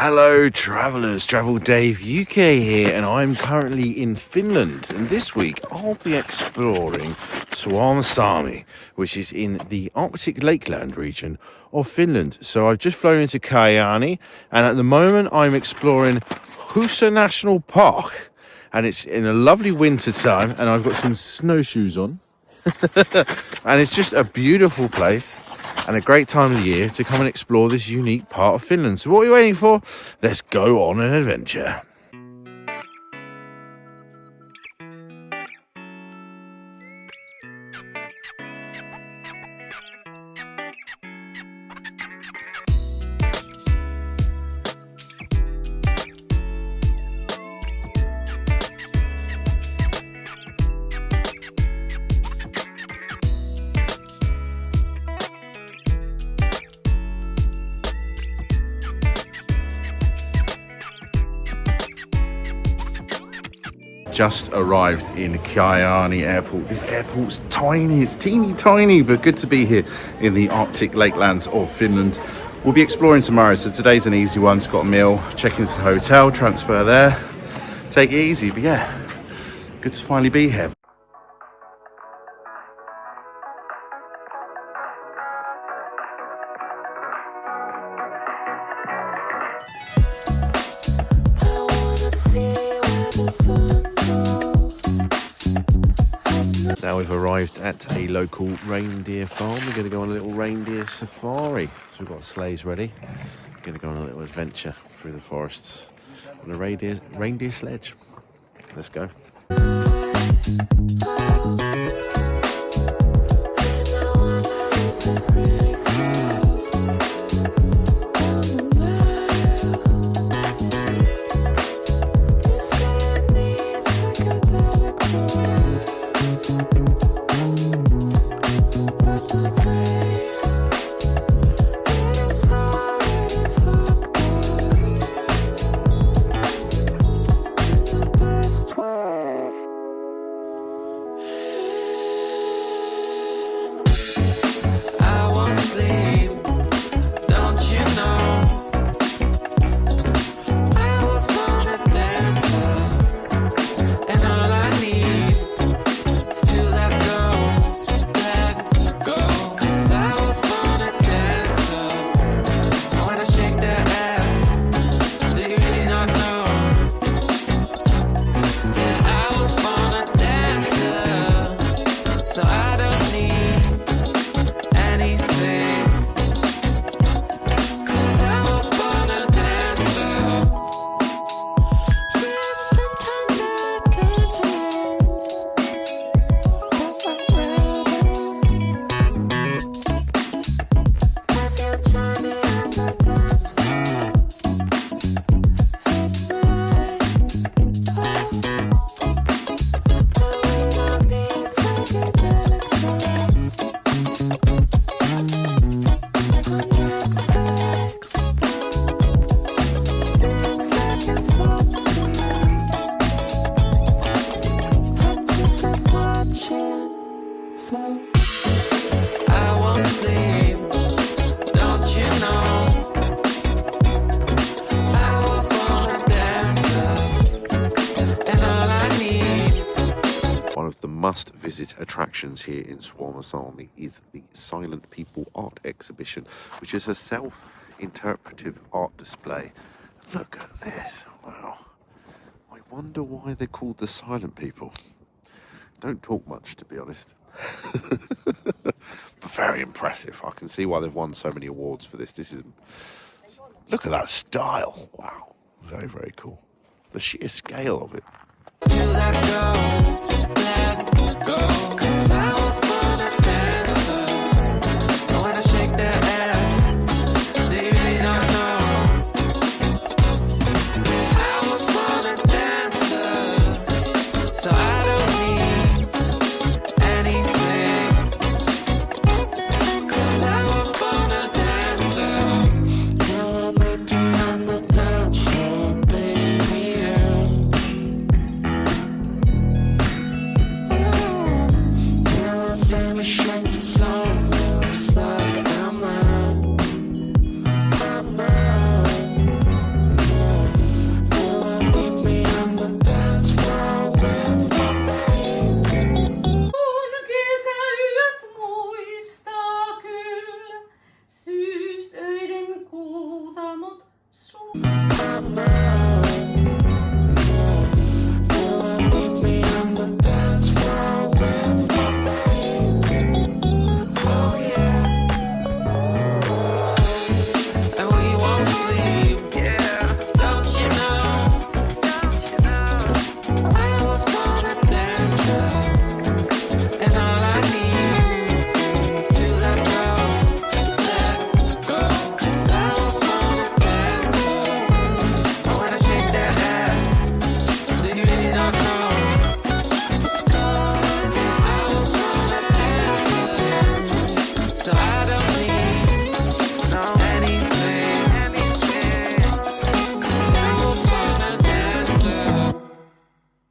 Hello travellers, Travel Dave UK here, and I'm currently in Finland, and this week I'll be exploring Suomussalmi, which is in the Arctic Lakeland region of Finland. So I've just flown into Kaajani, and at the moment I'm exploring Hossa National Park, and it's in a lovely winter time, and I've got some snowshoes on and it's just a beautiful place and a great time of the year to come and explore this unique part of Finland. So what are you waiting for? Let's go on an adventure. Just arrived in Kaajani airport. This airport's tiny, it's teeny tiny, but good to be here in the Arctic Lakelands of Finland. We'll be exploring tomorrow, so today's an easy one. It's got a meal, check into the hotel, transfer there, take it easy. But yeah, good to finally be here. Now we've arrived at a local reindeer farm. We're going to go on a little reindeer safari. So we've got sleighs ready. We're going to go on a little adventure through the forests on a reindeer sledge. Let's go. Must-visit attractions here in Suomussalmi is the Silent People Art Exhibition, which is a self-interpretive art display. Look at this, wow. I wonder why they're called the Silent People. Don't talk much, to be honest. But very impressive. I can see why they've won so many awards for this. Look at that style, wow. Very, very cool. The sheer scale of it.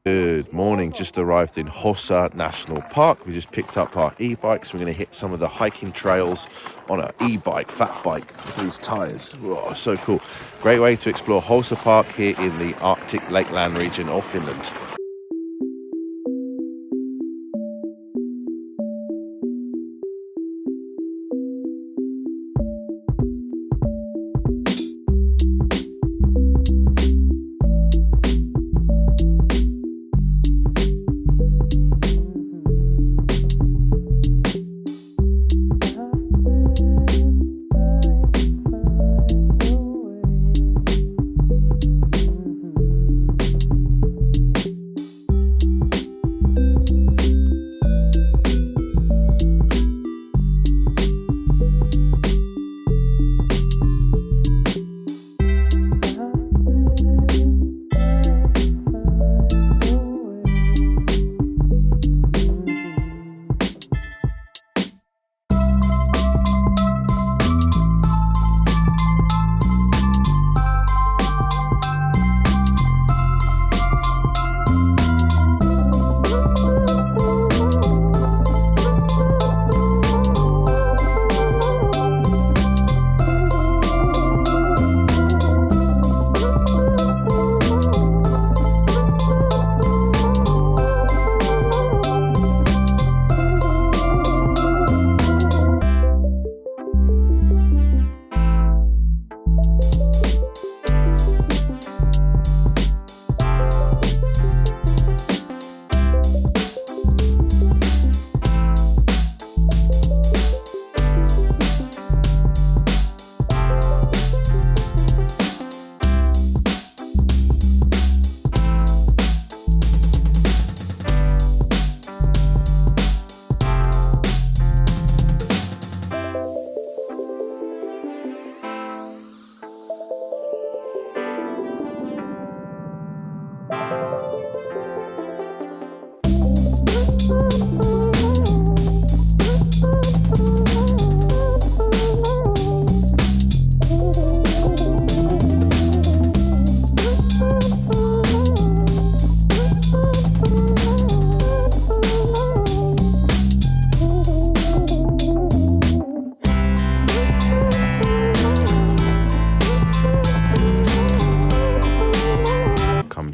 Good morning, just arrived in Hossa National Park. We just picked up our e-bikes. We're going to hit some of the hiking trails on an e-bike, fat bike. Look at these tyres. Whoa, so cool. Great way to explore Hossa Park here in the Arctic Lakeland region of Finland.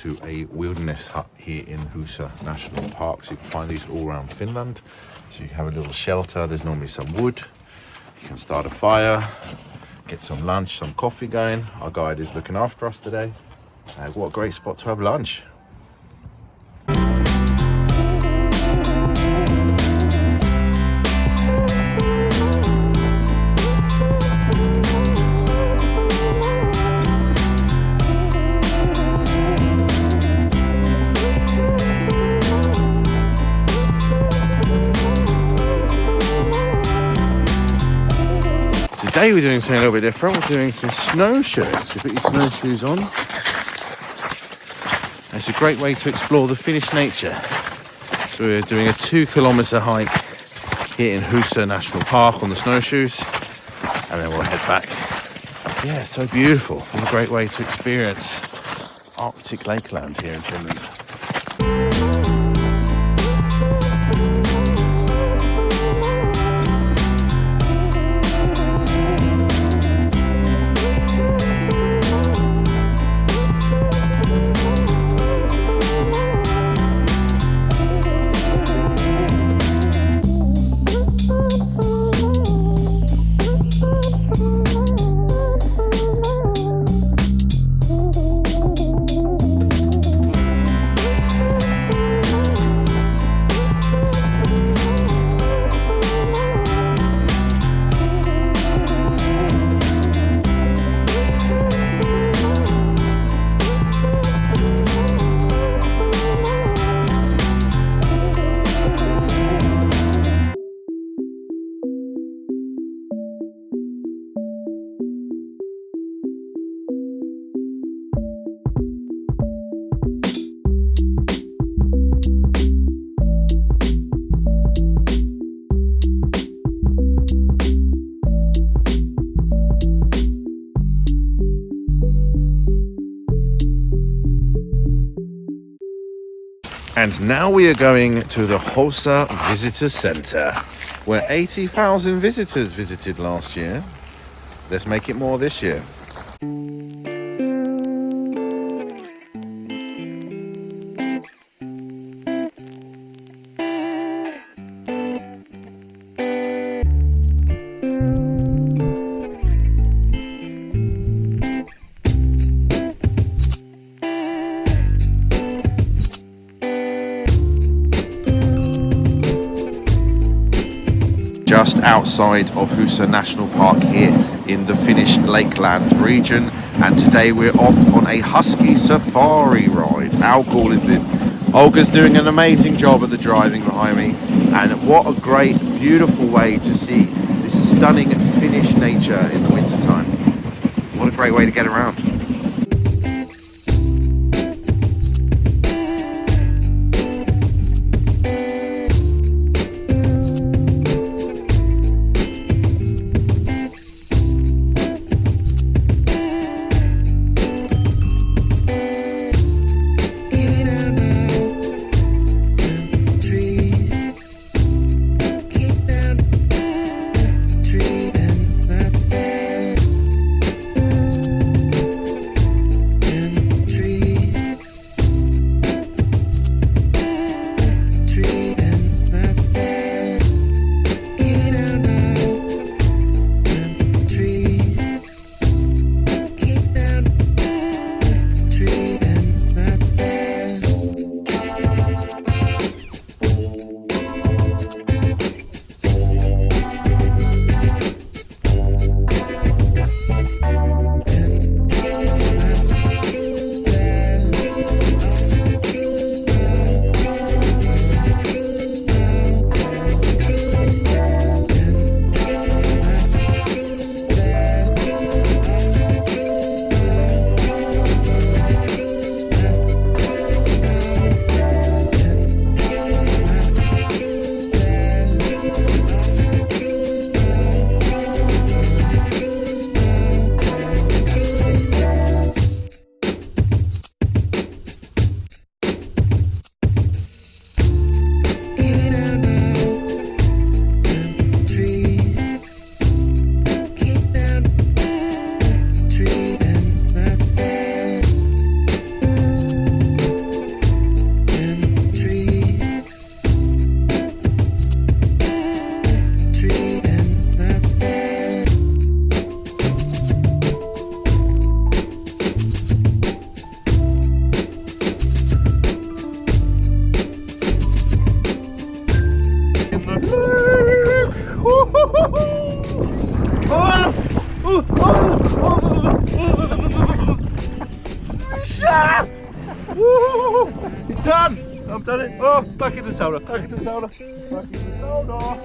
To a wilderness hut here in Hossa National Park. So you can find these all around Finland. So you have a little shelter, there's normally some wood, you can start a fire, get some lunch, some coffee going. Our guide is looking after us today. What a great spot to have lunch. Today we're doing something a little bit different. We're doing some snowshoeing. So put your snowshoes on. It's a great way to explore the Finnish nature. So we're doing a 2-kilometre hike here in Hossa National Park on the snowshoes. And then we'll head back. Yeah, so beautiful. What a great way to experience Arctic Lakeland here in Finland. And now we are going to the Hossa Visitor Centre, where 80,000 visitors visited last year. Let's make it more this year. Just outside of Hussan National Park here in the Finnish Lakeland region, and today we're off on a Husky safari ride. How cool is this? Olga's doing an amazing job at the driving behind me, and what a great, beautiful way to see this stunning Finnish nature in the wintertime. What a great way to get around. Done! I've done it. Oh, back in the sauna, back in the sauna, back in the sauna.